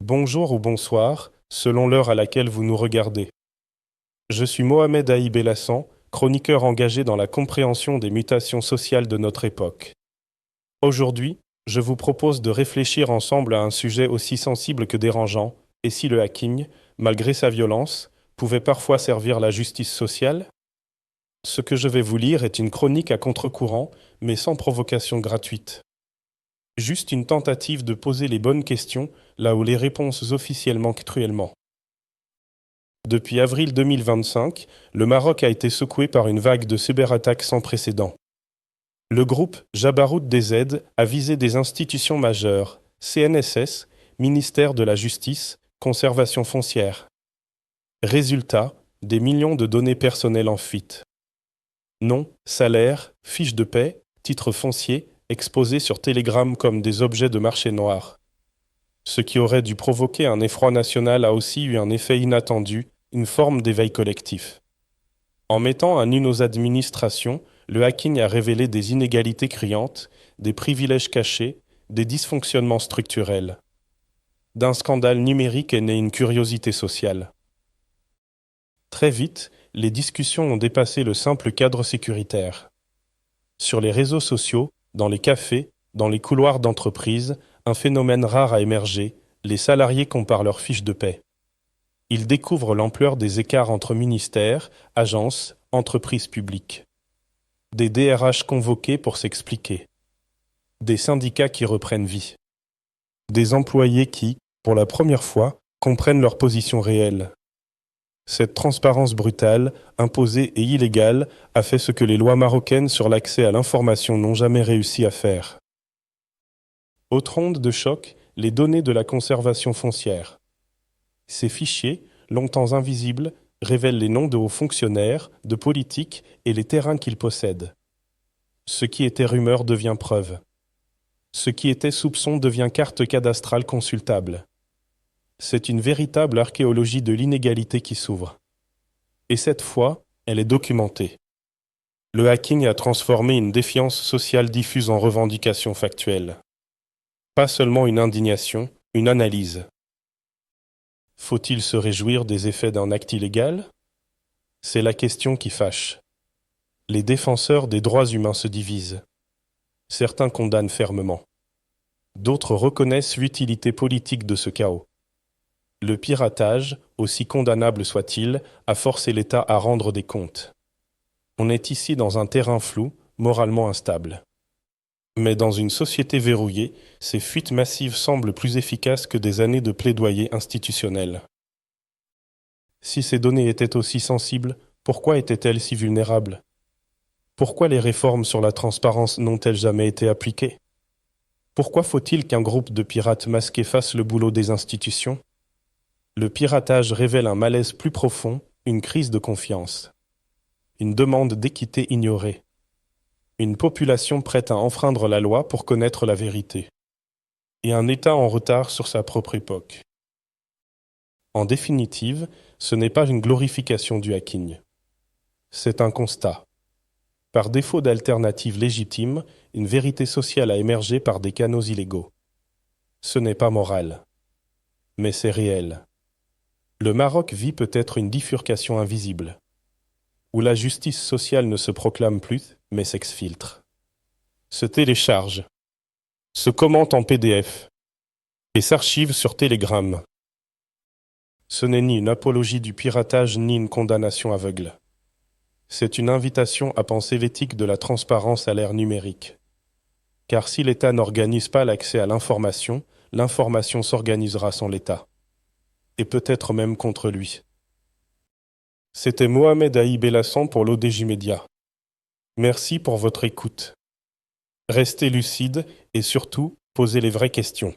Bonjour ou bonsoir, selon l'heure à laquelle vous nous regardez. Je suis Mohamed Aïb Belhassan, chroniqueur engagé dans la compréhension des mutations sociales de notre époque. Aujourd'hui, je vous propose de réfléchir ensemble à un sujet aussi sensible que dérangeant, et si le hacking, malgré sa violence, pouvait parfois servir la justice sociale? Ce que je vais vous lire est une chronique à contre-courant, mais sans provocation gratuite. Juste une tentative de poser les bonnes questions là où les réponses officielles manquent cruellement. Depuis avril 2025, le Maroc a été secoué par une vague de cyberattaques sans précédent. Le groupe Jabarout DZ a visé des institutions majeures, CNSS, ministère de la Justice, Conservation foncière. Résultat, des millions de données personnelles en fuite. Nom, salaire, fiche de paie, titres fonciers, exposés sur Telegram comme des objets de marché noir. Ce qui aurait dû provoquer un effroi national a aussi eu un effet inattendu, une forme d'éveil collectif. En mettant à nu nos administrations, le hacking a révélé des inégalités criantes, des privilèges cachés, des dysfonctionnements structurels. D'un scandale numérique est née une curiosité sociale. Très vite, les discussions ont dépassé le simple cadre sécuritaire. Sur les réseaux sociaux, dans les cafés, dans les couloirs d'entreprise, un phénomène rare a émergé, les salariés comparent leurs fiches de paie. Ils découvrent l'ampleur des écarts entre ministères, agences, entreprises publiques. Des DRH convoqués pour s'expliquer. Des syndicats qui reprennent vie. Des employés qui, pour la première fois, comprennent leur position réelle. Cette transparence brutale, imposée et illégale, a fait ce que les lois marocaines sur l'accès à l'information n'ont jamais réussi à faire. Autre onde de choc, les données de la conservation foncière. Ces fichiers, longtemps invisibles, révèlent les noms de hauts fonctionnaires, de politiques et les terrains qu'ils possèdent. Ce qui était rumeur devient preuve. Ce qui était soupçon devient carte cadastrale consultable. C'est une véritable archéologie de l'inégalité qui s'ouvre. Et cette fois, elle est documentée. Le hacking a transformé une défiance sociale diffuse en revendication factuelle. Pas seulement une indignation, une analyse. Faut-il se réjouir des effets d'un acte illégal? C'est la question qui fâche. Les défenseurs des droits humains se divisent. Certains condamnent fermement. D'autres reconnaissent l'utilité politique de ce chaos. Le piratage, aussi condamnable soit-il, a forcé l'État à rendre des comptes. On est ici dans un terrain flou, moralement instable. Mais dans une société verrouillée, ces fuites massives semblent plus efficaces que des années de plaidoyer institutionnel. Si ces données étaient aussi sensibles, pourquoi étaient-elles si vulnérables? Pourquoi les réformes sur la transparence n'ont-elles jamais été appliquées? Pourquoi faut-il qu'un groupe de pirates masqués fasse le boulot des institutions? Le piratage révèle un malaise plus profond, une crise de confiance. Une demande d'équité ignorée. Une population prête à enfreindre la loi pour connaître la vérité. Et un État en retard sur sa propre époque. En définitive, ce n'est pas une glorification du hacking. C'est un constat. Par défaut d'alternative légitime, une vérité sociale a émergé par des canaux illégaux. Ce n'est pas moral. Mais c'est réel. Le Maroc vit peut-être une bifurcation invisible, où la justice sociale ne se proclame plus, mais s'exfiltre. Se télécharge, se commente en PDF, et s'archive sur Telegram. Ce n'est ni une apologie du piratage ni une condamnation aveugle. C'est une invitation à penser l'éthique de la transparence à l'ère numérique. Car si l'État n'organise pas l'accès à l'information s'organisera sans l'État. Et peut-être même contre lui. C'était Mohamed Aïb Belhassan pour l'ODJ Média. Merci pour votre écoute. Restez lucide et surtout, posez les vraies questions.